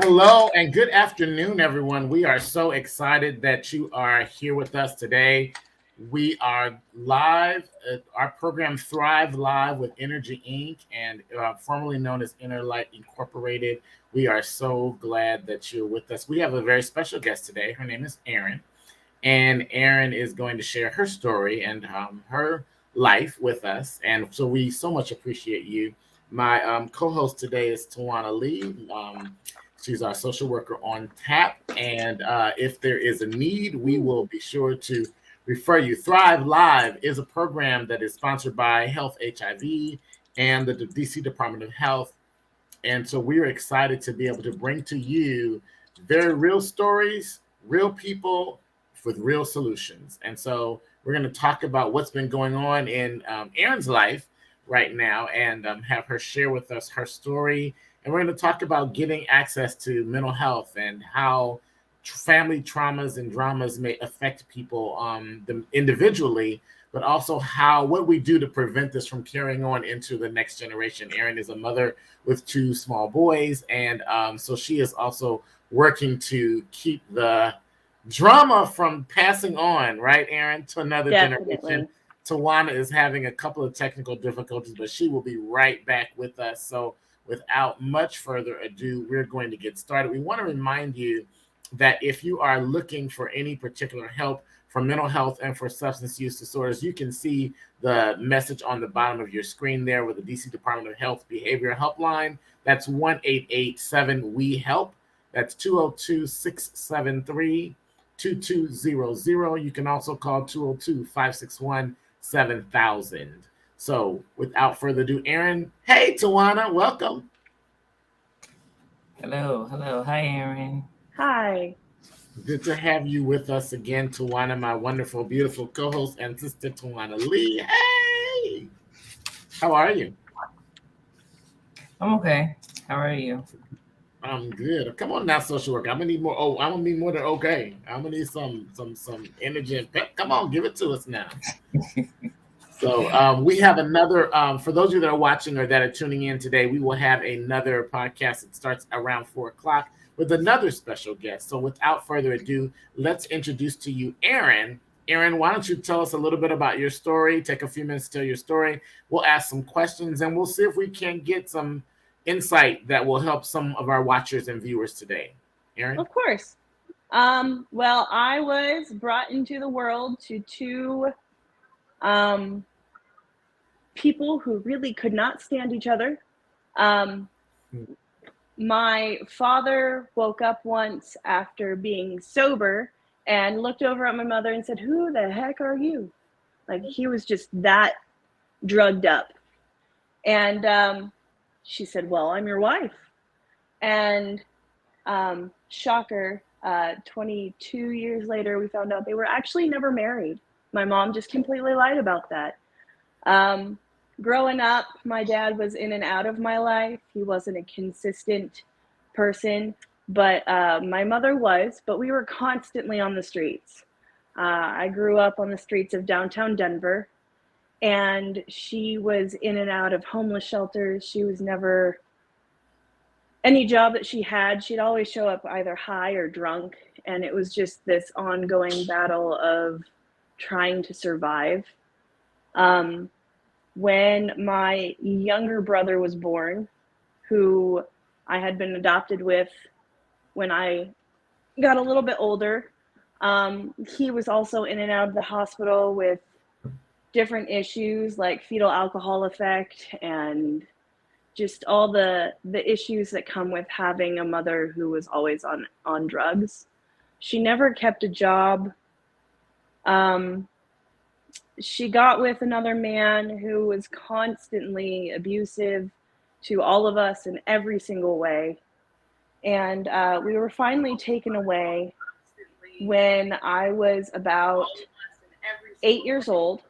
Hello and good afternoon, everyone. We are so excited that you are here with us today. We are live. Our program Thrive Live with Energy Inc. and formerly known as Inner Light Incorporated. We are so glad that you're with us. We have a very special guest today. Her name is Erin, and Erin is going to share her story and her life with us. And so we so much appreciate you. My co-host today is Tawana Lee. She's our social worker on tap, and if there is a need, we will be sure to refer you. Thrive Live is a program that is sponsored by Health HIV and the DC Department of Health, and so we're excited to be able to bring to you very real stories, real people with real solutions. And so we're going to talk about what's been going on in Erin's life right now and have her share with us her story. And we're going to talk about getting access to mental health and how family traumas and dramas may affect people them individually, but also how what we do to prevent this from carrying on into the next generation. Erin is a mother with two small boys, and so she is also working to keep the drama from passing on, right, Erin, to another generation. Definitely. Tawana is having a couple of technical difficulties, but she will be right back with us. So, without much further ado, we're going to get started. We want to remind you that if you are looking for any particular help for mental health and for substance use disorders, you can see the message on the bottom of your screen there with the DC Department of Health Behavioral Helpline. That's 1-887 We Help. That's 202-673-2200. You can also call 202-561-7000. So without further ado, Erin, hey, Tawana, welcome. Hello. Hi, Aaron. Hi. Good to have you with us again, Tawana, my wonderful, beautiful co-host and sister, Tawana Lee. Hey, how are you? I'm okay. How are you? I'm good. Come on now, social work. I'm gonna need more. Oh, I'm gonna need more than okay. I'm gonna need some energy and pep. Come on, give it to us now. So we have another. For those of you that are watching or that are tuning in today, we will have another podcast that starts around 4 o'clock with another special guest. So without further ado, let's introduce to you Erin. Erin, why don't you tell us a little bit about your story? Take a few minutes to tell your story. We'll ask some questions and we'll see if we can get some insight that will help some of our watchers and viewers today. Erin? Of course. Well, I was brought into the world to two um, people who really could not stand each other. Um, my father woke up once after being sober and looked over at my mother and said, "Who the heck are you?" Like, he was just that drugged up. And she said, "Well, I'm your wife." And shocker, 22 years later, we found out they were actually never married. My mom just completely lied about that. Um, Growing up, my dad was in and out of my life. He wasn't a consistent person, but my mother was, but we were constantly on the streets. I grew up on the streets of downtown Denver, and she was in and out of homeless shelters. She was never, any job that she had, she'd always show up either high or drunk. And it was just this ongoing battle of trying to survive. Um, when my younger brother was born, who I had been adopted with when I got a little bit older, he was also in and out of the hospital with different issues like fetal alcohol effect and just all the issues that come with having a mother who was always on drugs. She never kept a job. Um, she got with another man who was constantly abusive to all of us in every single way. And we were finally taken away when I was about 8 years old.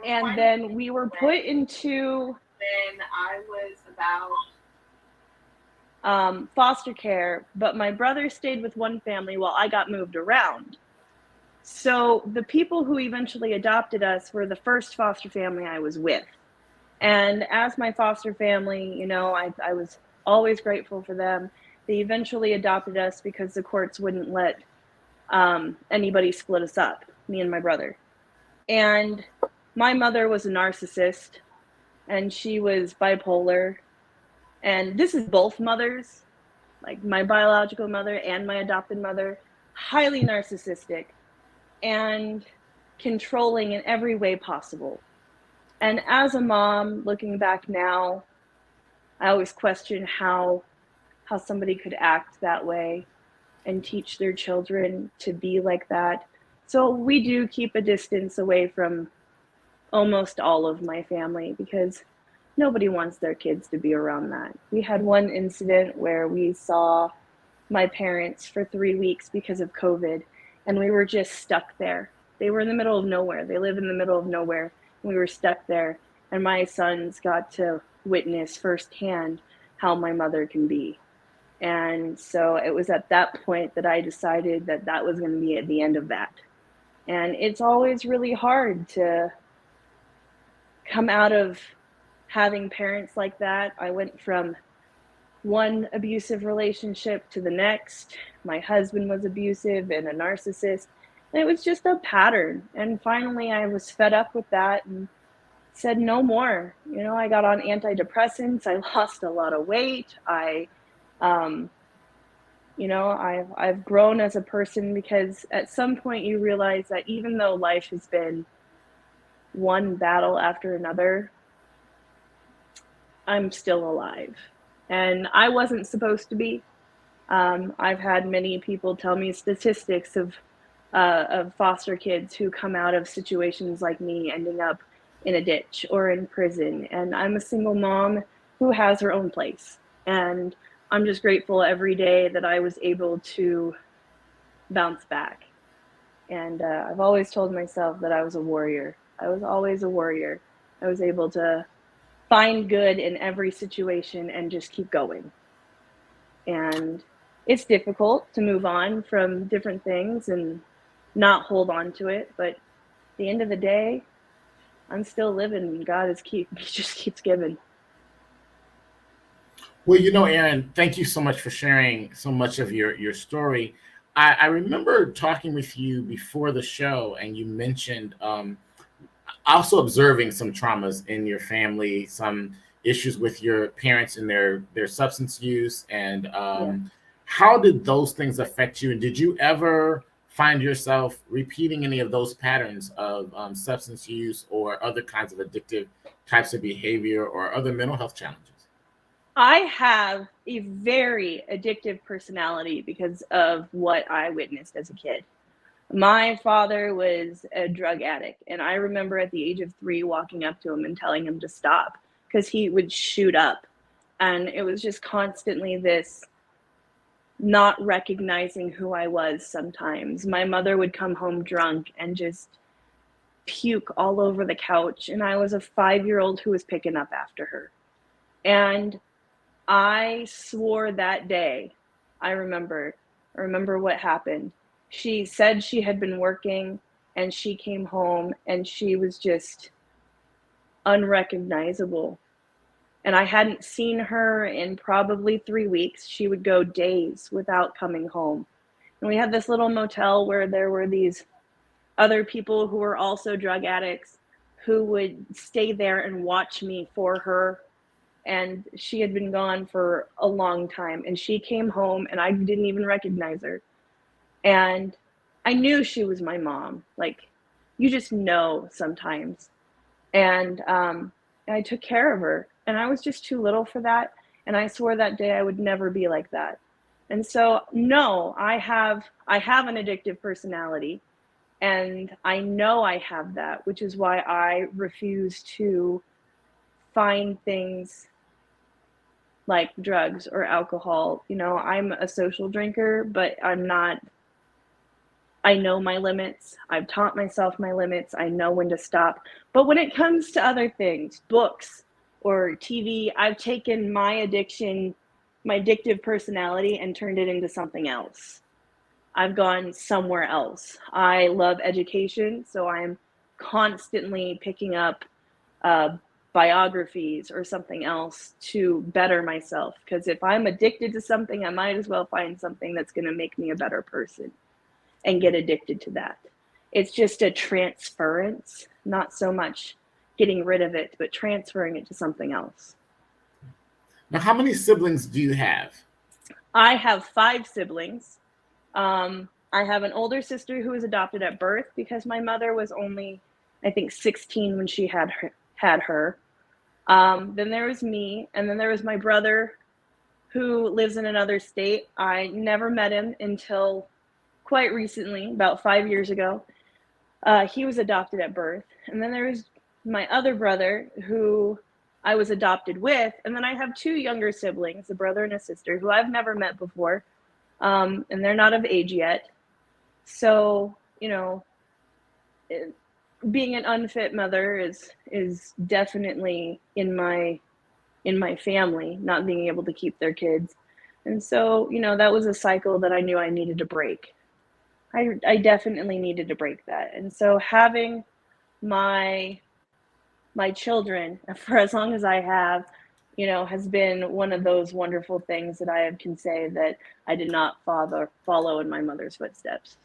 And then we were put into foster care, but my brother stayed with one family while I got moved around. So the people who eventually adopted us were the first foster family I was with. And as my foster family, I was always grateful for them. They eventually adopted us because the courts wouldn't let anybody split us up, me and my brother. And my mother was a narcissist, and she was bipolar. And this is both mothers, like my biological mother and my adopted mother, highly narcissistic and controlling in every way possible. And as a mom, looking back now, I always question how somebody could act that way and teach their children to be like that. So we do keep a distance away from almost all of my family because nobody wants their kids to be around that. We had one incident where we saw my parents for 3 weeks because of COVID, and we were just stuck there. They were in the middle of nowhere. They live in the middle of nowhere. And we were stuck there, and my sons got to witness firsthand how my mother can be. And so it was at that point that I decided that that was going to be at the end of that. And it's always really hard to come out of having parents like that. I went from one abusive relationship to the next. My husband was abusive and a narcissist. And it was just a pattern. And finally, I was fed up with that and said no more. You know, I got on antidepressants. I lost a lot of weight. I've grown as a person because at some point you realize that even though life has been one battle after another, I'm still alive. And I wasn't supposed to be. I've had many people tell me statistics of foster kids who come out of situations like me ending up in a ditch or in prison. And I'm a single mom who has her own place. And I'm just grateful every day that I was able to bounce back. And I've always told myself that I was a warrior. I was always a warrior. I was able to find good in every situation and just keep going. And it's difficult to move on from different things and not hold on to it. But at the end of the day, I'm still living, and God he just keeps giving. Well, Erin, thank you so much for sharing so much of your story. I remember talking with you before the show, and you mentioned also observing some traumas in your family, some issues with your parents and their substance use, and how did those things affect you? And did you ever find yourself repeating any of those patterns of substance use or other kinds of addictive types of behavior or other mental health challenges? I have a very addictive personality because of what I witnessed as a kid. My father was a drug addict, and I remember at the age of 3 walking up to him and telling him to stop because he would shoot up. And it was just constantly this not recognizing who I was sometimes. My mother would come home drunk and just puke all over the couch, and I was a 5-year-old who was picking up after her. And I swore that day, I remember what happened. She said she had been working, and she came home and she was just unrecognizable. And I hadn't seen her in probably 3 weeks. She would go days without coming home. And we had this little motel where there were these other people who were also drug addicts who would stay there and watch me for her. And she had been gone for a long time. And she came home and I didn't even recognize her. And I knew she was my mom. Like, you just know sometimes. And I took care of her. And I was just too little for that. And I swore that day I would never be like that. And so, no, I have an addictive personality. And I know I have that, which is why I refuse to find things like drugs or alcohol. You know, I'm a social drinker, but I'm not. I know my limits. I've taught myself my limits. I know when to stop. But when it comes to other things, books or TV, I've taken my addiction, my addictive personality, and turned it into something else. I've gone somewhere else. I love education, so I'm constantly picking up biographies or something else to better myself. Because if I'm addicted to something, I might as well find something that's going to make me a better person and get addicted to that. It's just a transference, not so much getting rid of it, but transferring it to something else. Now, how many siblings do you have? I have 5 siblings. I have an older sister who was adopted at birth because my mother was only, I think, 16 when she had her. Then there was me, and then there was my brother who lives in another state. I never met him until quite recently, about 5 years ago. He was adopted at birth. And then there was my other brother who I was adopted with. And then I have 2 younger siblings, a brother and a sister, who I've never met before. And they're not of age yet. So, being an unfit mother is definitely in my family, not being able to keep their kids. And so, that was a cycle that I knew I needed to break. I definitely needed to break that. And so having my children for as long as I have, has been one of those wonderful things that I can say that I did not follow in my mother's footsteps.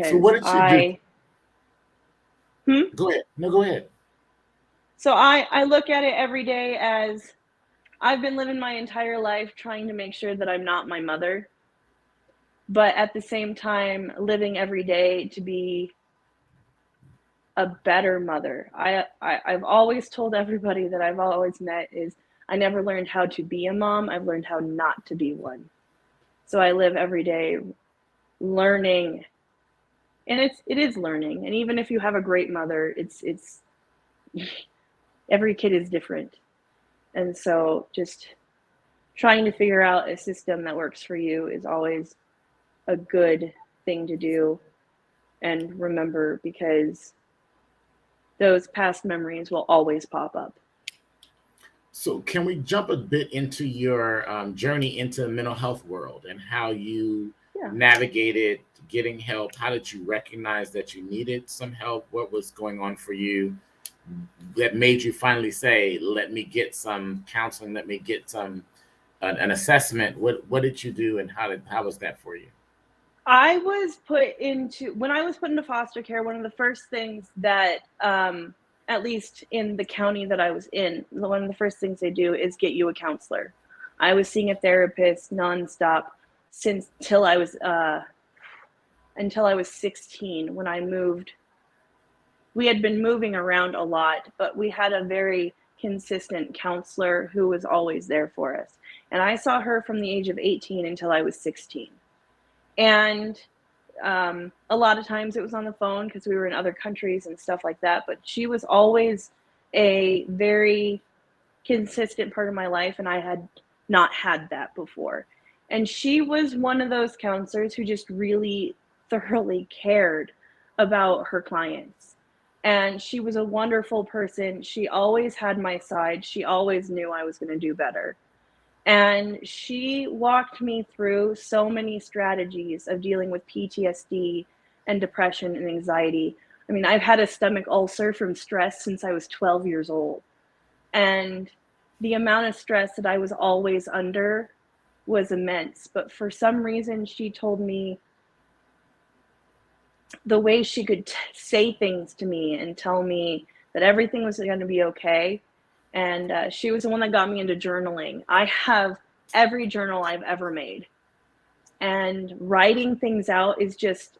So what did you do? Go ahead. No, go ahead. So I look at it every day as I've been living my entire life trying to make sure that I'm not my mother, but at the same time living every day to be a better mother. I've always told everybody that I've always met is I never learned how to be a mom. I've learned how not to be one. So I live every day learning, and it is learning. And even if you have a great mother, it's every kid is different. And so just trying to figure out a system that works for you is always a good thing to do and remember, because those past memories will always pop up. So can we jump a bit into your journey into the mental health world and how you navigated getting help? How did you recognize that you needed some help? What was going on for you that made you finally say, let me get some counseling, let me get some an assessment? What did you do, and how was that for you? When I was put into foster care, one of the first things that, at least in the county that I was in, one of the first things they do is get you a counselor. I was seeing a therapist nonstop until I was 16 when I moved. We had been moving around a lot, but we had a very consistent counselor who was always there for us. And I saw her from the age of 18 until I was 16. And a lot of times it was on the phone because we were in other countries and stuff like that. But she was always a very consistent part of my life, and I had not had that before. And she was one of those counselors who just really thoroughly cared about her clients. And she was a wonderful person. She always had my side. She always knew I was going to do better. And she walked me through so many strategies of dealing with PTSD and depression and anxiety. I mean, I've had a stomach ulcer from stress since I was 12 years old. And the amount of stress that I was always under was immense. But for some reason, she told me the way she could say things to me and tell me that everything was going to be okay. And she was the one that got me into journaling. I have every journal I've ever made. And writing things out is just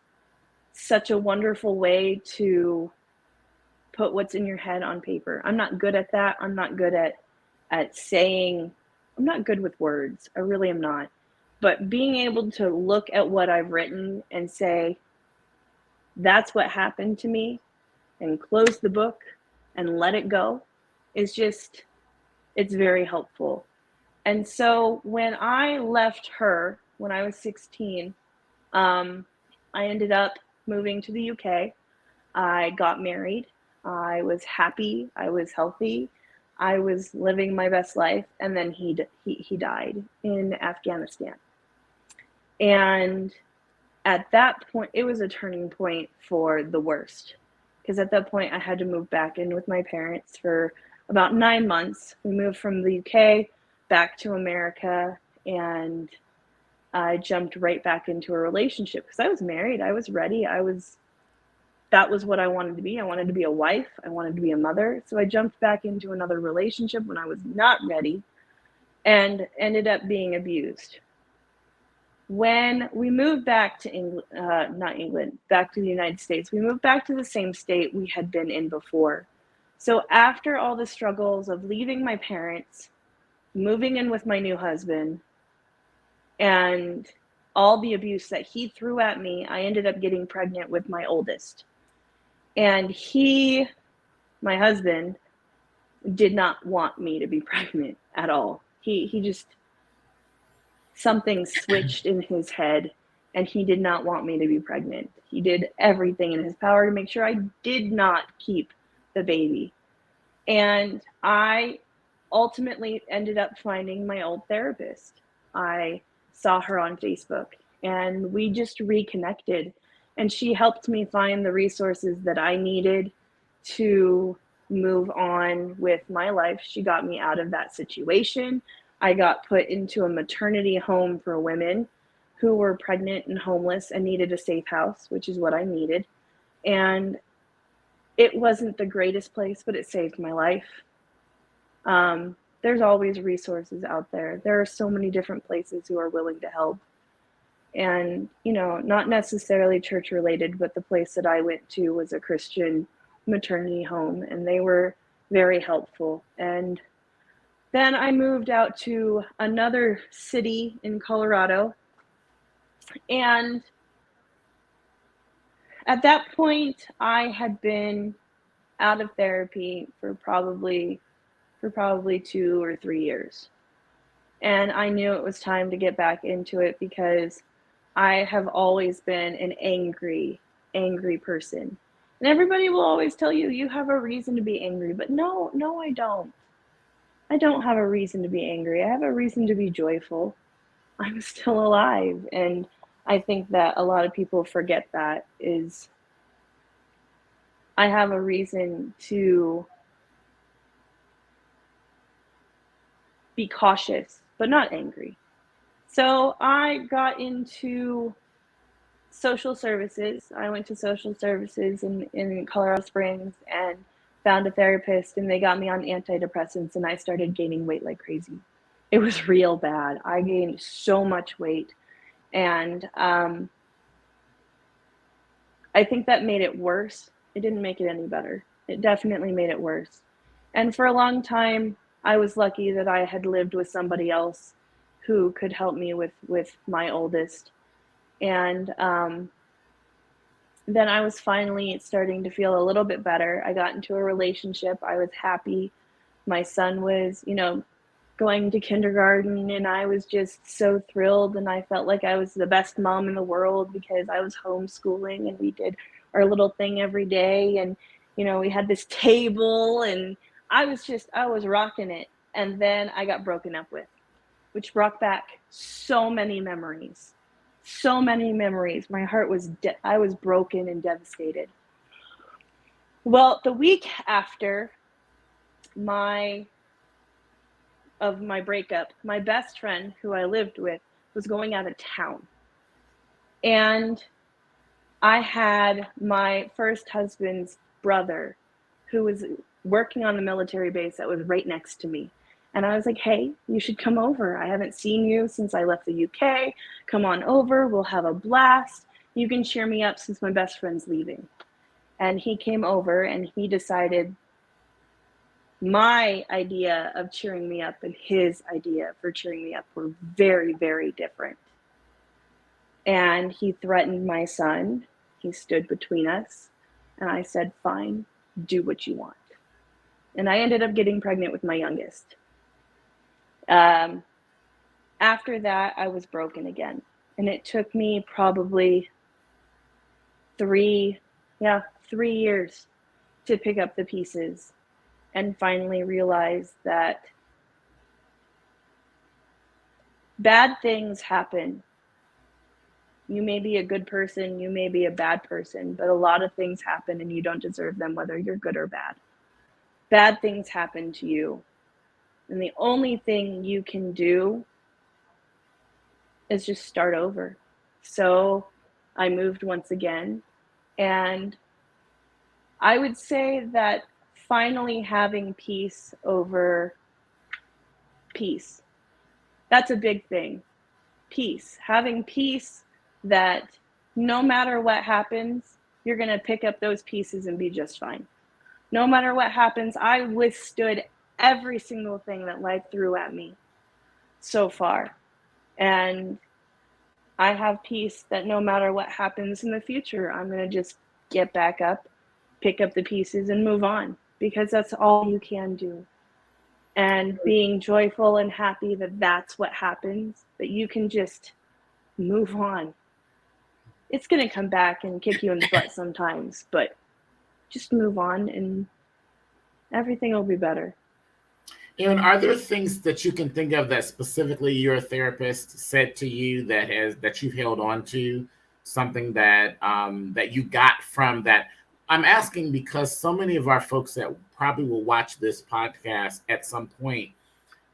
such a wonderful way to put what's in your head on paper. I'm not good at that. I'm not good at saying, I'm not good with words. I really am not. But being able to look at what I've written and say, that's what happened to me, and close the book and let it go, is just, it's very helpful. And so when I left her, when I was 16, I ended up moving to the UK. I got married. I was happy. I was healthy. I was living my best life. And then he died in Afghanistan. And at that point, it was a turning point for the worst. Because at that point, I had to move back in with my parents for about 9 months, we moved from the UK back to America, and I jumped right back into a relationship because I was married. I was ready. That was what I wanted to be. I wanted to be a wife. I wanted to be a mother. So I jumped back into another relationship when I was not ready and ended up being abused. When we moved back to back to the United States, we moved back to the same state we had been in before. So after all the struggles of leaving my parents, moving in with my new husband, and all the abuse that he threw at me, I ended up getting pregnant with my oldest. And my husband, did not want me to be pregnant at all. He just, something switched in his head, and he did not want me to be pregnant. He did everything in his power to make sure I did not keep the baby. And I ultimately ended up finding my old therapist. I saw her on Facebook, and we just reconnected, and she helped me find the resources that I needed to move on with my life. She got me out of that situation. I got put into a maternity home for women who were pregnant and homeless and needed a safe house, which is what I needed. And it wasn't the greatest place, but it saved my life. There's always resources out there. There are so many different places who are willing to help. And, not necessarily church related, but the place that I went to was a Christian maternity home, and they were very helpful. And then I moved out to another city in Colorado. And at that point, I had been out of therapy for probably 2 or 3 years. And I knew it was time to get back into it because I have always been an angry person. And everybody will always tell you, you have a reason to be angry. But no, I don't. I don't have a reason to be angry. I have a reason to be joyful. I'm still alive. And I think that a lot of people forget that is I have a reason to be cautious, but not angry. So I got into social services. I went to social services in Colorado Springs and found a therapist, and they got me on antidepressants, and I started gaining weight like crazy. It was real bad. I gained so much weight, and I think that made it worse. It didn't make it any better. It definitely made it worse. And for a long time, I was lucky that I had lived with somebody else who could help me with my oldest. And then I was finally starting to feel a little bit better. I got into a relationship. I was happy. My son was, going to kindergarten, and I was just so thrilled, and I felt like I was the best mom in the world because I was homeschooling, and we did our little thing every day, and we had this table, and I was rocking it. And then I got broken up with, which brought back so many memories. My heart was I was broken and devastated. Well, the week after my breakup, my best friend who I lived with was going out of town. And I had my first husband's brother who was working on the military base that was right next to me. And I was like, hey, you should come over. I haven't seen you since I left the UK. Come on over. We'll have a blast. You can cheer me up since my best friend's leaving. And he came over, and he decided my idea of cheering me up and his idea for cheering me up were very, very different. And he threatened my son. He stood between us. And I said, fine, do what you want. And I ended up getting pregnant with my youngest. After that, I was broken again. And it took me probably 3 years to pick up the pieces and finally realize that bad things happen. You may be a good person, you may be a bad person, but a lot of things happen and you don't deserve them, whether you're good or bad. bad things happen to you, and the only thing you can do is just start over. So I moved once again, and I would say that finally having peace over peace, that's a big thing. Peace, having peace that no matter what happens, you're going to pick up those pieces and be just fine. No matter what happens, I withstood every single thing that life threw at me so far. And I have peace that no matter what happens in the future, I'm going to just get back up, pick up the pieces, and move on, because that's all you can do. And being joyful and happy that that's what happens, that you can just move on. It's going to come back and kick you in the butt sometimes, but just move on and everything will be better. Aaron, are there things that you can think of that specifically your therapist said to you that you've held on to, something that that you got from that? I'm asking because so many of our folks that probably will watch this podcast at some point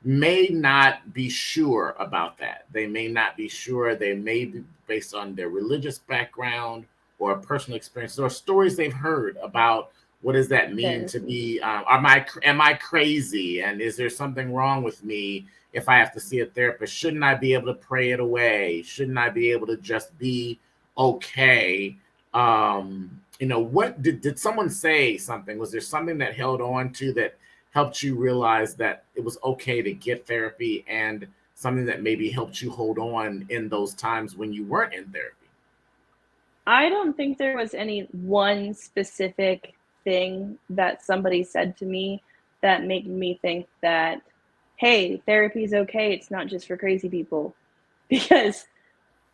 may not be sure about that. They may not be sure. They may be based on their religious background or personal experience or stories they've heard about what does that mean to be, am I crazy? And is there something wrong with me if I have to see a therapist? Shouldn't I be able to pray it away? Shouldn't I be able to just be okay? What did someone say something? Was there something that held on to that helped you realize that it was okay to get therapy, and something that maybe helped you hold on in those times when you weren't in therapy? I don't think there was any one specific thing that somebody said to me that made me think that, hey, therapy is okay. It's not just for crazy people. Because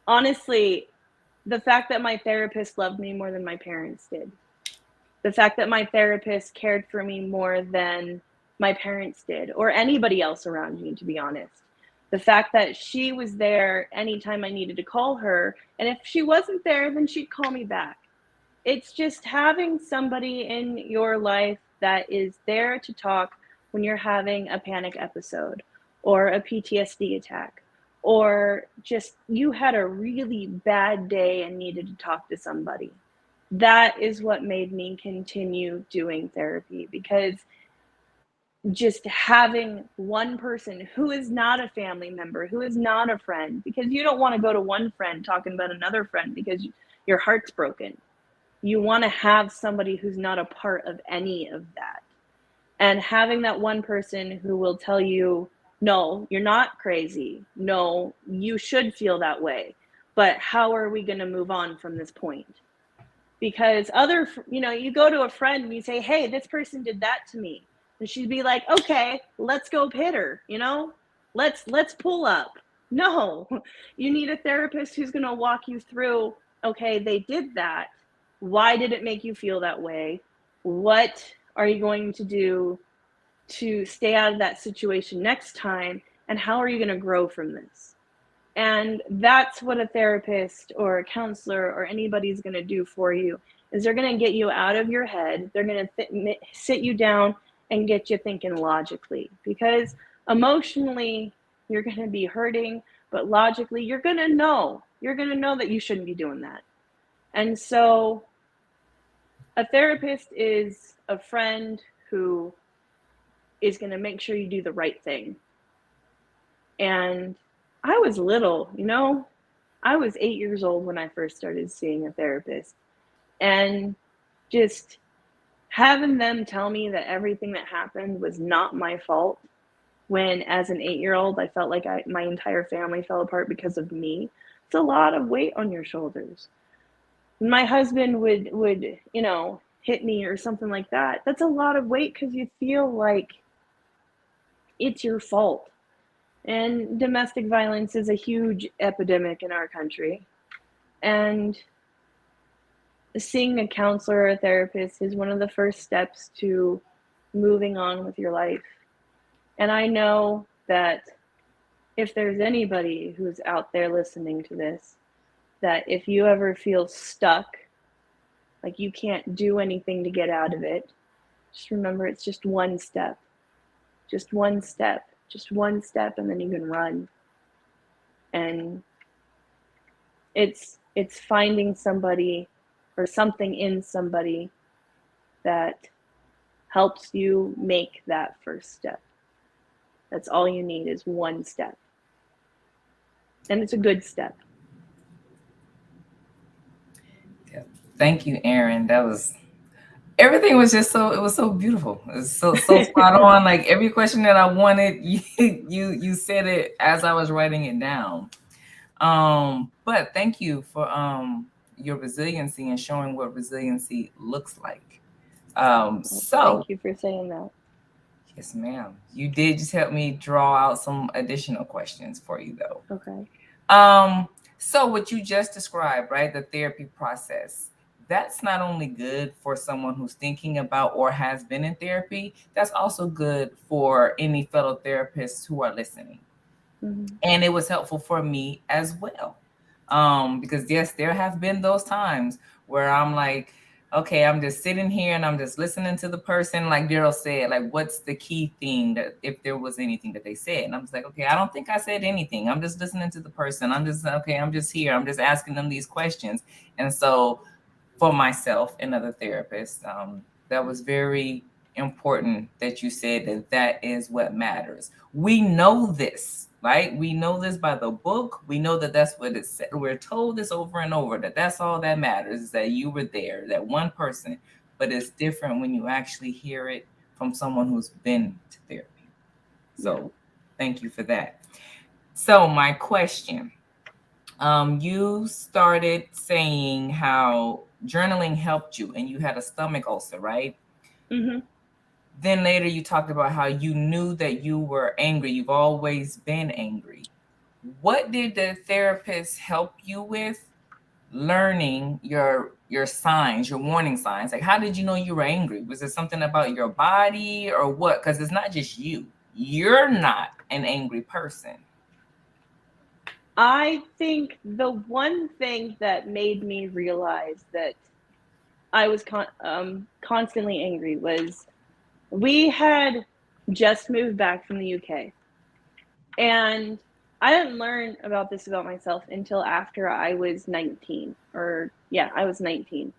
honestly, the fact that my therapist loved me more than my parents did, the fact that my therapist cared for me more than my parents did, or anybody else around me, to be honest, the fact that she was there anytime I needed to call her, and if she wasn't there, then she'd call me back. It's just having somebody in your life that is there to talk when you're having a panic episode or a PTSD attack, or just you had a really bad day and needed to talk to somebody. That is what made me continue doing therapy, because just having one person who is not a family member, who is not a friend, because you don't want to go to one friend talking about another friend because your heart's broken. You want to have somebody who's not a part of any of that. And having that one person who will tell you, no, you're not crazy. No, you should feel that way. But how are we going to move on from this point? Because you go to a friend and you say, hey, this person did that to me. And she'd be like, okay, let's go pit her, let's pull up. No, you need a therapist who's going to walk you through, okay, they did that. Why did it make you feel that way? What are you going to do to stay out of that situation next time? And how are you going to grow from this? And that's what a therapist or a counselor or anybody's going to do for you, is they're going to get you out of your head. They're going to sit you down and get you thinking logically, because emotionally you're going to be hurting, but logically you're going to know that you shouldn't be doing that. And so a therapist is a friend who is going to make sure you do the right thing. And I was little, I was 8 years old when I first started seeing a therapist, and just having them tell me that everything that happened was not my fault, when as an 8-year-old I felt like my entire family fell apart because of me. It's a lot of weight on your shoulders. My husband would hit me or something like that. That's a lot of weight, because you feel like it's your fault. And domestic violence is a huge epidemic in our country. And seeing a counselor or a therapist is one of the first steps to moving on with your life. And I know that if there's anybody who's out there listening to this, that if you ever feel stuck, like you can't do anything to get out of it, just remember it's just one step, just one step, just one step, and then you can run. And it's finding somebody or something in somebody that helps you make that first step. That's all you need is one step. And it's a good step. Thank you, Erin. That was everything was just so, it was so beautiful. It was so spot on. Like every question that I wanted, you said it as I was writing it down. But thank you for your resiliency and showing what resiliency looks like. So thank you for saying that. Yes, ma'am. You did just help me draw out some additional questions for you, though. Okay. So what you just described, right, the therapy process, that's not only good for someone who's thinking about or has been in therapy, that's also good for any fellow therapists who are listening. Mm-hmm. And it was helpful for me as well. Because yes, there have been those times where I'm like, okay, I'm just sitting here and I'm just listening to the person, like Daryl said, like, what's the key thing that if there was anything that they said? And I'm just like, okay, I don't think I said anything. I'm just listening to the person. I'm just here. I'm just asking them these questions. And so for myself and other therapists, that was very important that you said that is what matters. We know this, right? We know this by the book. We know that that's what it said. We're told this over and over, that that's all that matters, is that you were there, that one person. But it's different when you actually hear it from someone who's been to therapy. So thank you for that. So my question, you started saying how journaling helped you and you had a stomach ulcer, right? Mm-hmm. Then later you talked about how you knew that you were angry. You've always been angry. What did the therapist help you with learning your signs, your warning signs? Like, how did you know you were angry? Was it something about your body or what? Because it's not just you. You're not an angry person. I think the one thing that made me realize that I was constantly angry was we had just moved back from the UK. And I didn't learn about this about myself until after I was 19. I was 19.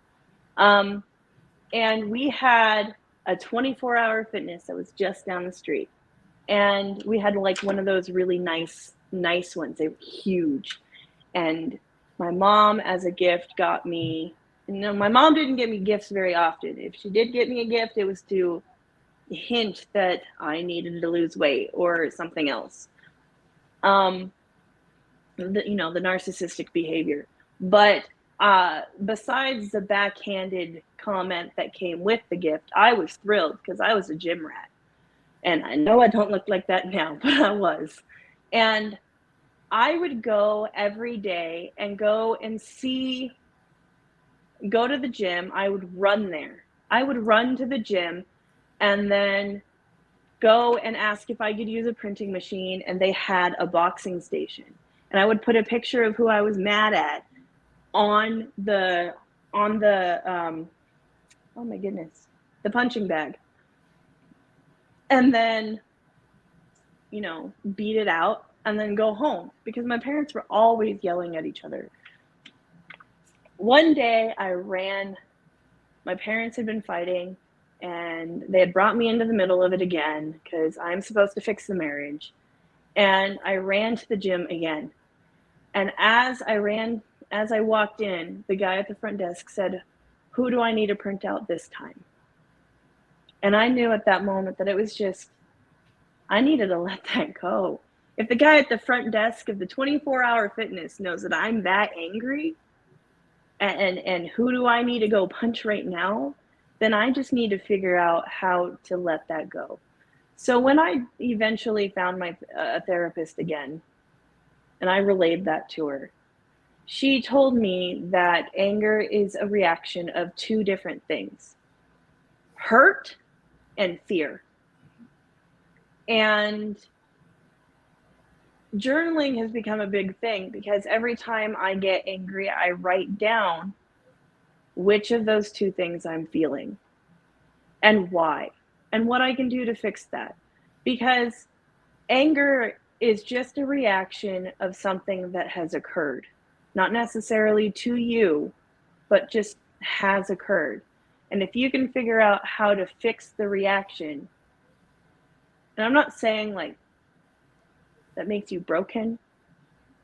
And we had a 24-hour fitness that was just down the street. And we had like one of those really nice ones. They were huge. And my mom, as a gift, got me, my mom didn't get me gifts very often. If she did get me a gift, it was to hint that I needed to lose weight or something else. The narcissistic behavior. But besides the backhanded comment that came with the gift, I was thrilled because I was a gym rat. And I know I don't look like that now, but I was. And I would go every day and go to the gym. I would run there. I would run to the gym and then go and ask if I could use a printing machine, and they had a boxing station. And I would put a picture of who I was mad at on the oh my goodness, the punching bag. And then, beat it out and then go home because my parents were always yelling at each other. One day I ran, my parents had been fighting and they had brought me into the middle of it again because I'm supposed to fix the marriage. And I ran to the gym again. And as I walked in, the guy at the front desk said, "Who do I need to print out this time?" And I knew at that moment that it was just, I needed to let that go. If the guy at the front desk of the 24-hour fitness knows that I'm that angry, and who do I need to go punch right now, then I just need to figure out how to let that go. So when I eventually found my therapist again, and I relayed that to her, she told me that anger is a reaction of two different things: hurt and fear. And journaling has become a big thing because every time I get angry, I write down which of those two things I'm feeling. and why, and what I can do to fix that. Because anger is just a reaction of something that has occurred, not necessarily to you, but just has occurred. And if you can figure out how to fix the reaction, and I'm not saying like that makes you broken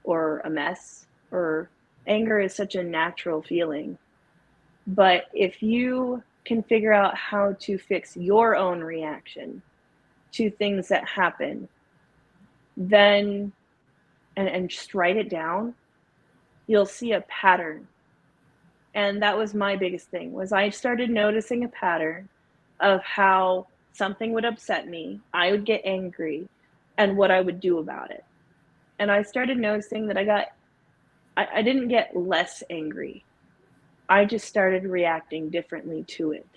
or a mess, or anger is such a natural feeling. But if you can figure out how to fix your own reaction to things that happen, then and just write it down, you'll see a pattern. And that was my biggest thing, was I started noticing a pattern of how something would upset me, I would get angry, and what I would do about it. And I started noticing that I didn't get less angry. I just started reacting differently to it.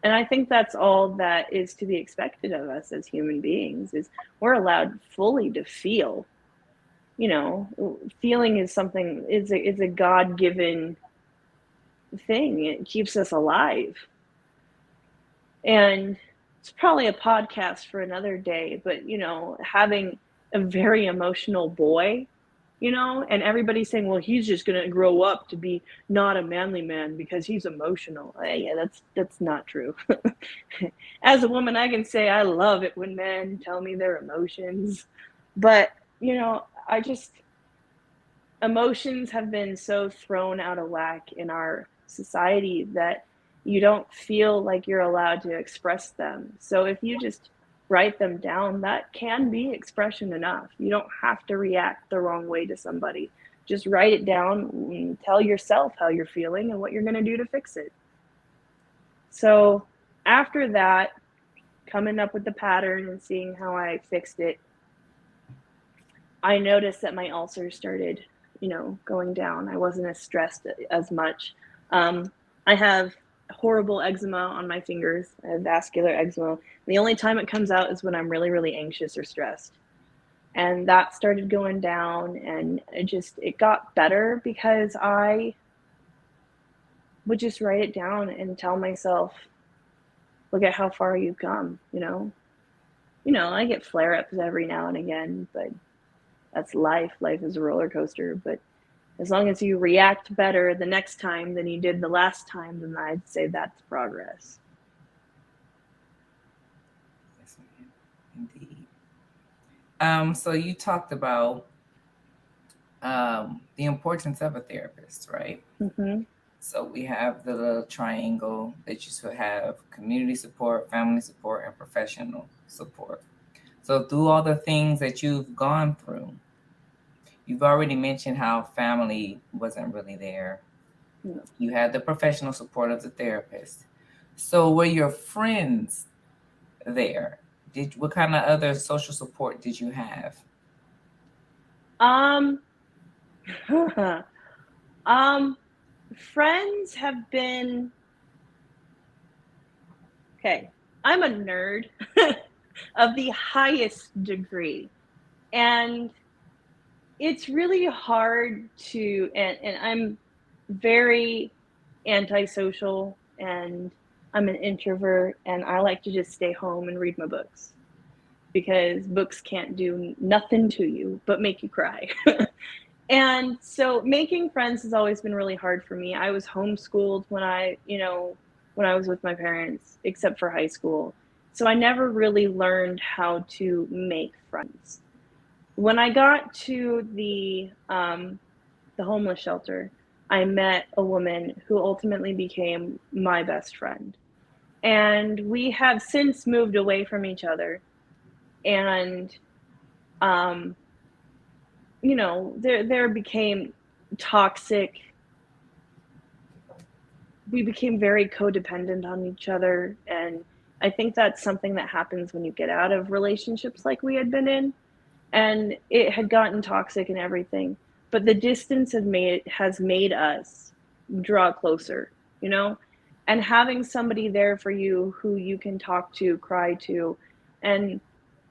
And I think that's all that is to be expected of us as human beings, is we're allowed fully to feel. You know, feeling is something, is a God-given thing. It keeps us alive. And it's probably a podcast for another day, but you know, having a very emotional boy, you know, and everybody's saying, well, he's just going to grow up to be not a manly man because he's emotional. Yeah, that's not true. As a woman, I can say I love it when men tell me their emotions, but you know, emotions have been so thrown out of whack in our society that you don't feel like you're allowed to express them. So if you just write them down, that can be expression enough. You don't have to react the wrong way to somebody. Just write it down and tell yourself how you're feeling and what you're going to do to fix it. So after that, coming up with the pattern and seeing how I fixed it, I noticed that my ulcers started, you know, going down. I wasn't as stressed as much. I have horrible eczema on my fingers. I have vascular eczema. The only time it comes out is when I'm really, really anxious or stressed. And that started going down, and it got better because I would just write it down and tell myself, look at how far you've come, you know? You know, I get flare-ups every now and again, but that's life. Life is a roller coaster. But as long as you react better the next time than you did the last time, then I'd say that's progress. Yes, indeed. So you talked about the importance of a therapist, right? Mm-hmm. So we have the little triangle that you should have: community support, family support, and professional support. So through all the things that you've gone through, you've already mentioned how family wasn't really there. No. You had the professional support of the therapist. So were your friends there? What kind of other social support did you have? Friends have been, okay, I'm a nerd of the highest degree. And it's really hard to, and I'm very antisocial, and I'm an introvert, and I like to just stay home and read my books, because books can't do nothing to you but make you cry. And so making friends has always been really hard for me. I was homeschooled when I was with my parents, except for high school. So I never really learned how to make friends. When I got to the homeless shelter, I met a woman who ultimately became my best friend. And we have since moved away from each other. And there became toxic. We became very codependent on each other, and I think that's something that happens when you get out of relationships like we had been in, and it had gotten toxic and everything. But the distance has made us draw closer, you know, and having somebody there for you who you can talk to, cry to, and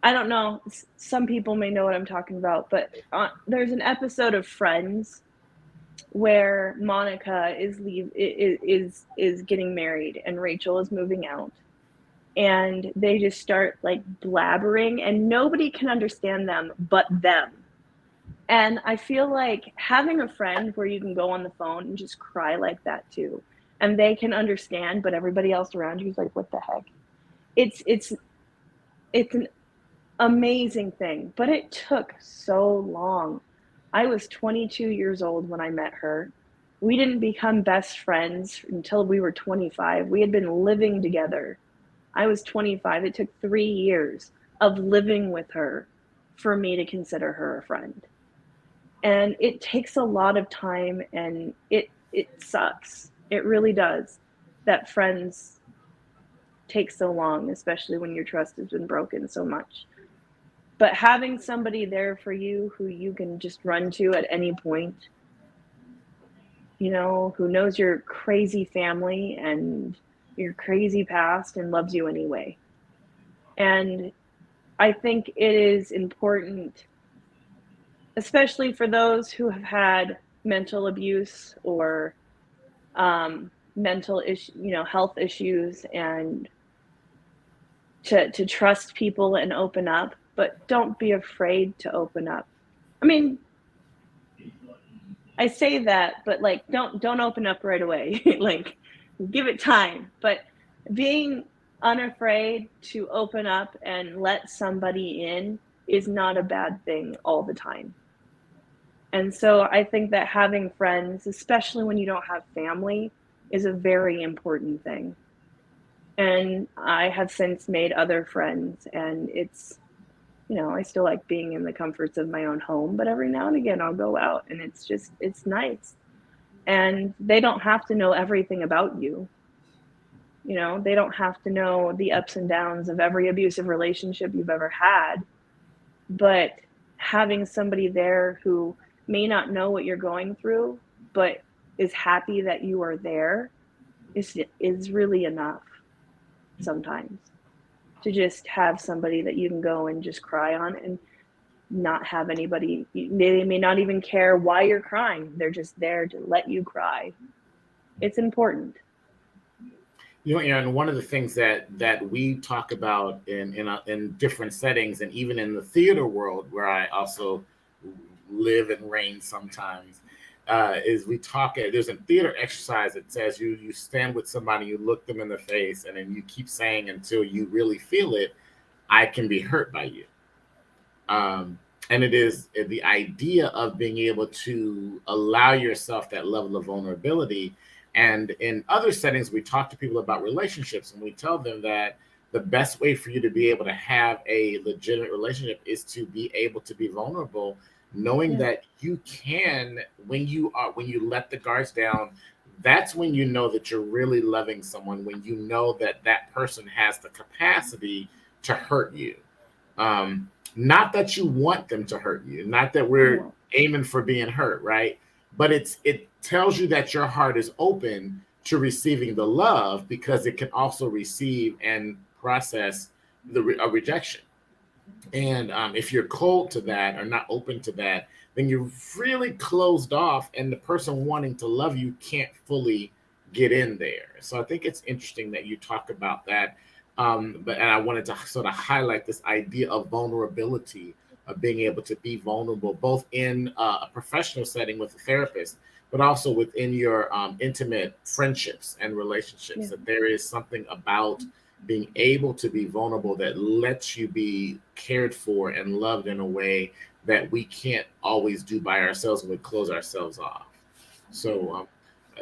I don't know, some people may know what I'm talking about, but there's an episode of Friends where Monica is getting married and Rachel is moving out, and they just start like blabbering, and nobody can understand them but them. And I feel like having a friend where you can go on the phone and just cry like that too, and they can understand, but everybody else around you is like, what the heck? It's an amazing thing, but it took so long. I was 22 years old when I met her. We didn't become best friends until we were 25. We had been living together. I was 25. It took 3 years of living with her for me to consider her a friend. And it takes a lot of time, and it sucks. It really does that friends take so long, especially when your trust has been broken so much. But having somebody there for you who you can just run to at any point, you know, who knows your crazy family and your crazy past and loves you anyway. And I think it is important, especially for those who have had mental abuse or mental issue, you know, health issues, and to trust people and open up, but don't be afraid to open up. I mean, I say that, but like, don't open up right away. Like, give it time. But being unafraid to open up and let somebody in is not a bad thing all the time. And so I think that having friends, especially when you don't have family, is a very important thing. And I have since made other friends, and it's, you know, I still like being in the comforts of my own home, but every now and again I'll go out, and it's nice. And they don't have to know everything about you. You know, they don't have to know the ups and downs of every abusive relationship you've ever had. But having somebody there who may not know what you're going through, but is happy that you are there is really enough sometimes. To just have somebody that you can go and just cry on, and not have anybody, they may not even care why you're crying. They're just there to let you cry. It's important. You know, Aaron, one of the things that we talk about in different settings, and even in the theater world where I also live and reign sometimes, is we talk. There's a theater exercise that says you stand with somebody, you look them in the face, and then you keep saying until you really feel it, I can be hurt by you. And it is the idea of being able to allow yourself that level of vulnerability. And in other settings, we talk to people about relationships, and we tell them that the best way for you to be able to have a legitimate relationship is to be able to be vulnerable, knowing that you can, when you let the guards down, that's when you know that you're really loving someone, when you know that that person has the capacity to hurt you. Not that you want them to hurt you, not that we're aiming for being hurt, right? But it tells you that your heart is open to receiving the love, because it can also receive and process a rejection. And if you're cold to that or not open to that, then you're really closed off, and the person wanting to love you can't fully get in there. So I think it's interesting that you talk about that. And I wanted to sort of highlight this idea of vulnerability, of being able to be vulnerable, both in a professional setting with a therapist, but also within your intimate friendships and relationships. That there is something about being able to be vulnerable that lets you be cared for and loved in a way that we can't always do by ourselves when we close ourselves off. So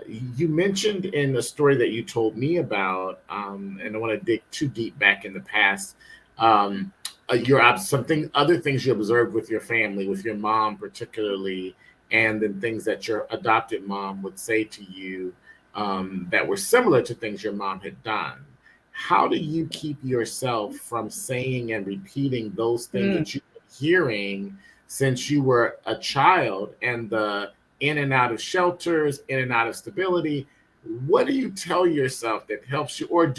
you mentioned in the story that you told me about, and I want to dig too deep back in the past, other things you observed with your family, with your mom particularly, and then things that your adopted mom would say to you that were similar to things your mom had done. How do you keep yourself from saying and repeating those things that you've been hearing since you were a child, and the in and out of shelters, in and out of stability? What do you tell yourself that helps you? Or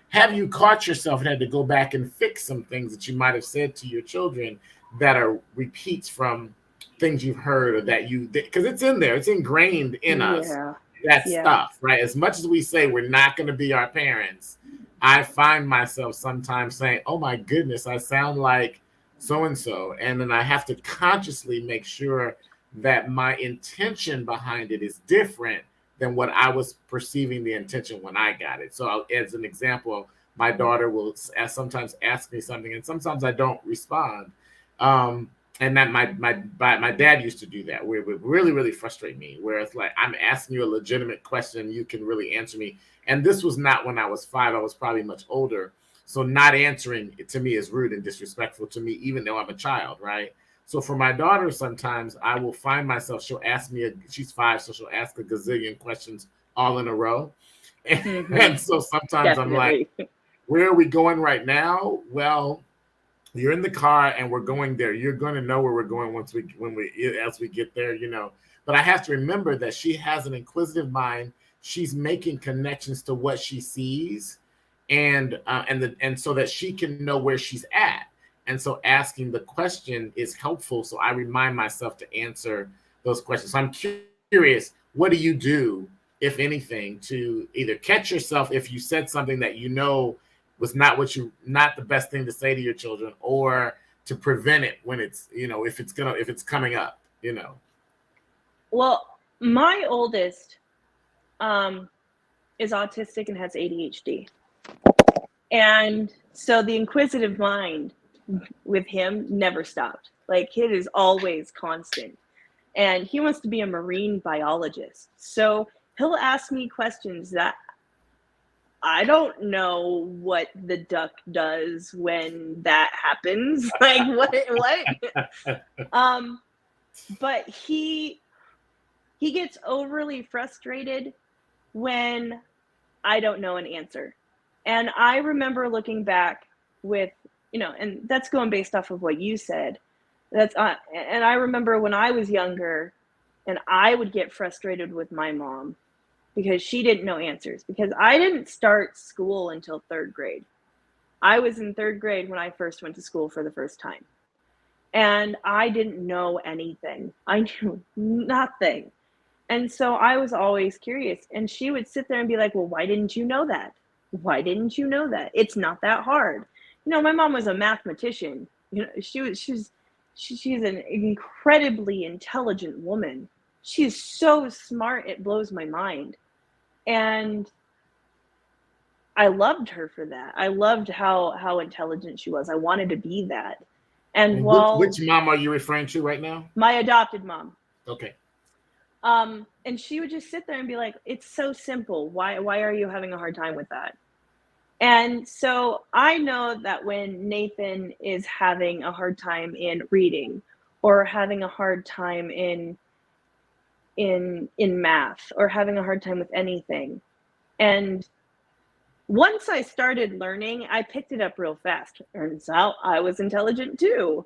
have you caught yourself and had to go back and fix some things that you might have said to your children that are repeats from things you've heard, or because it's in there, it's ingrained in us, that stuff, right? As much as we say we're not going to be our parents, I find myself sometimes saying, "Oh my goodness, I sound like so and so," and then I have to consciously make sure that my intention behind it is different than what I was perceiving the intention when I got it. So, as an example, my daughter will sometimes ask me something, and sometimes I don't respond. And that my dad used to do that, where it would really frustrate me. Where it's like, I'm asking you a legitimate question, you can really answer me. And this was not when I was 5; I was probably much older. So not answering it to me is rude and disrespectful to me, even though I'm a child, right? So for my daughter, sometimes I will find myself, she'll ask me, she's 5, so she'll ask a gazillion questions all in a row. And so sometimes I'm like, Definitely. where are we going right now? Well, you're in the car and we're going there. You're going to know where we're going as we get there, you know. But I have to remember that she has an inquisitive mind. She's making connections to what she sees, and so that she can know where she's at. And so asking the question is helpful. So I remind myself to answer those questions. So I'm curious, what do you do, if anything, to either catch yourself if you said something that you know was not the best thing to say to your children, or to prevent it when it's, you know, if it's coming up, you know? Well, my oldest is autistic and has ADHD. And so the inquisitive mind with him never stopped. Like, it is always constant. And he wants to be a marine biologist. So he'll ask me questions that I don't know what the duck does when that happens. Like, what? But he gets overly frustrated when I don't know an answer. And I remember looking back with, you know, and that's going based off of what you said. And I remember when I was younger and I would get frustrated with my mom because she didn't know answers, because I didn't start school until 3rd grade. I was in 3rd grade when I first went to school for the first time. And I didn't know anything. I knew nothing. And so I was always curious. And she would sit there and be like, well, why didn't you know that? Why didn't you know that? It's not that hard. You know, my mom was a mathematician. You know, she's an incredibly intelligent woman. She's so smart, it blows my mind. And I loved her for that. I loved how intelligent she was. I wanted to be that. And And while which mom are you referring to right now? my adopted mom, Okay. and she would just sit there and be like, it's so simple. Why are you having a hard time with that? And so I know that when Nathan is having a hard time in reading, or having a hard time in math, or having a hard time with anything, and once I started learning, I picked it up real fast. Turns out I was intelligent too.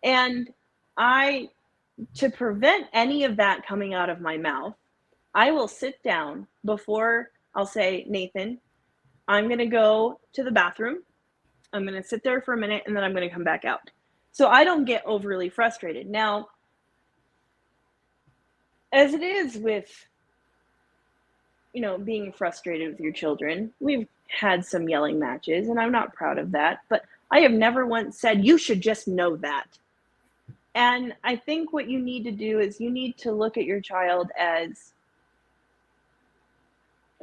And I, to prevent any of that coming out of my mouth, I will sit down before I'll say, Nathan, I'm going to go to the bathroom. I'm going to sit there for a minute and then I'm going to come back out. So I don't get overly frustrated. Now, as it is with, you know, being frustrated with your children, we've had some yelling matches and I'm not proud of that, but I have never once said, you should just know that. And I think what you need to do is you need to look at your child as,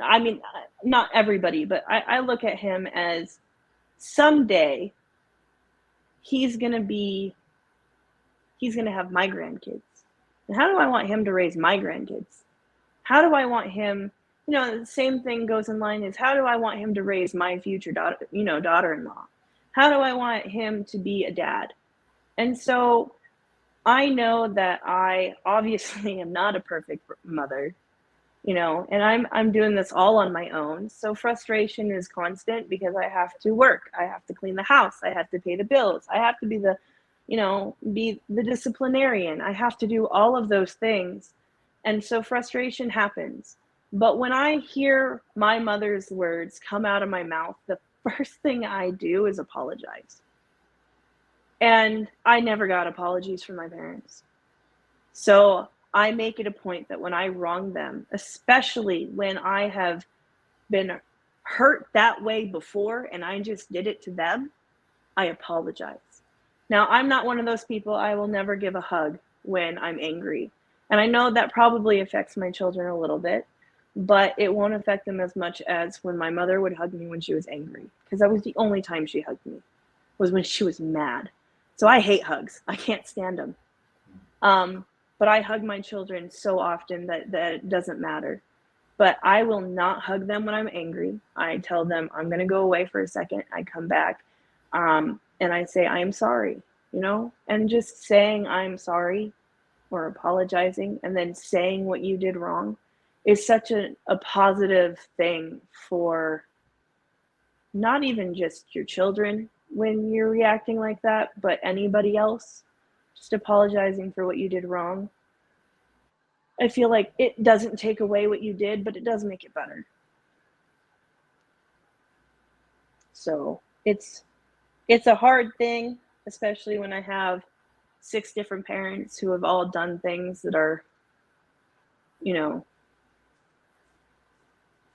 I mean, not everybody, but I look at him as, someday he's going to have my grandkids. And how do I want him to raise my grandkids? How do I want him, you know, the same thing goes in line is, how do I want him to raise my future daughter, you know, daughter-in-law? How do I want him to be a dad? And so I know that I obviously am not a perfect mother, you know, and I'm doing this all on my own. So frustration is constant because I have to work. I have to clean the house. I have to pay the bills. I have to be be the disciplinarian. I have to do all of those things. And so frustration happens. But when I hear my mother's words come out of my mouth, the first thing I do is apologize. And I never got apologies from my parents. So I make it a point that when I wrong them, especially when I have been hurt that way before and I just did it to them, I apologize. Now, I'm not one of those people. I will never give a hug when I'm angry. And I know that probably affects my children a little bit, but it won't affect them as much as when my mother would hug me when she was angry, because that was the only time she hugged me, was when she was mad. So I hate hugs. I can't stand them. But I hug my children so often that it doesn't matter. But I will not hug them when I'm angry. I tell them I'm going to go away for a second. I come back and I say, I'm sorry, and just saying I'm sorry or apologizing and then saying what you did wrong is such a positive thing for not even just your children when you're reacting like that, but anybody else. Just apologizing for what you did wrong. I feel like it doesn't take away what you did, but it does make it better. So it's a hard thing, especially when I have 6 different parents who have all done things that are,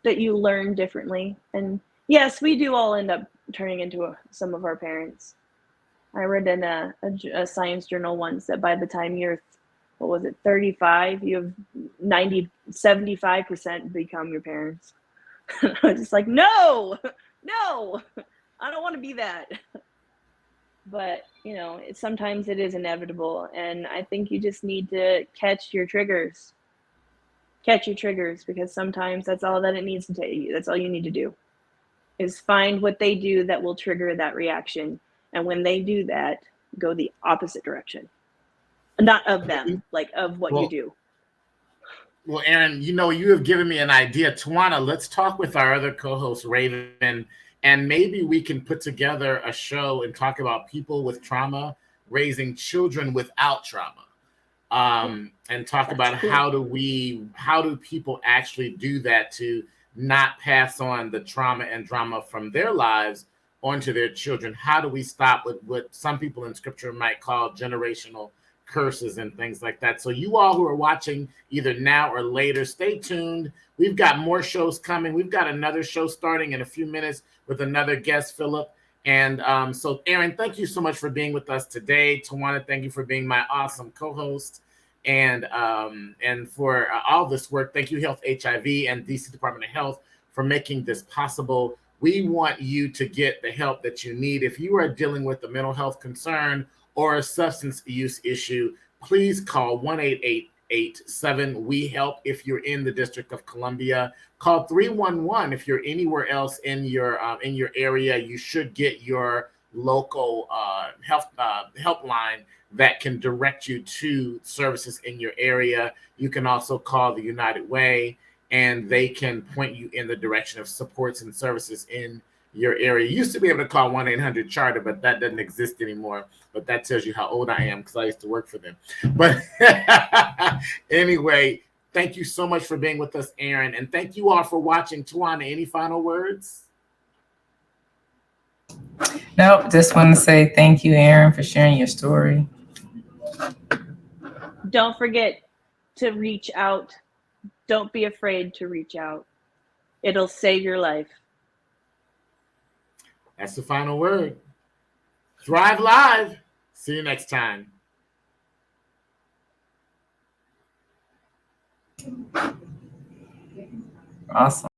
that you learn differently. And yes, we do all end up turning into some of our parents. I read in a science journal once that by the time you're, 35, you have 75% become your parents. I was just like, no, I don't want to be that. But, sometimes it is inevitable. And I think you just need to catch your triggers, because sometimes that's all that it needs to take you. That's all you need to do is find what they do that will trigger that reaction. And when they do that, go the opposite direction. Not of them, like of what you do. Well, Aaron, you have given me an idea. Tawana, let's talk with our other co-host, Raven, and maybe we can put together a show and talk about people with trauma raising children without trauma. And talk about cool. how do people actually do that to not pass on the trauma and drama from their lives onto their children? How do we stop what some people in scripture might call generational curses and things like that? So you all who are watching either now or later, stay tuned. We've got more shows coming. We've got another show starting in a few minutes with another guest, Philip. And so Aaron, thank you so much for being with us today. Tawana, thank you for being my awesome co-host. And for all this work, thank you, Health HIV and DC Department of Health, for making this possible. We want you to get the help that you need. If you are dealing with a mental health concern or a substance use issue, please call 1-888-7-WE-HELP if you're in the District of Columbia. Call 311 if you're anywhere else in your area. You should get your local health helpline that can direct you to services in your area. You can also call the United Way, and they can point you in the direction of supports and services in your area. You used to be able to call 1-800-CHARTER, but that doesn't exist anymore. But that tells you how old I am, because I used to work for them. But anyway, thank you so much for being with us, Aaron. And thank you all for watching. Tawana, any final words? Nope, just want to say thank you, Aaron, for sharing your story. Don't forget to reach out. Don't be afraid to reach out. It'll save your life. That's the final word. Thrive Live. See you next time. Awesome.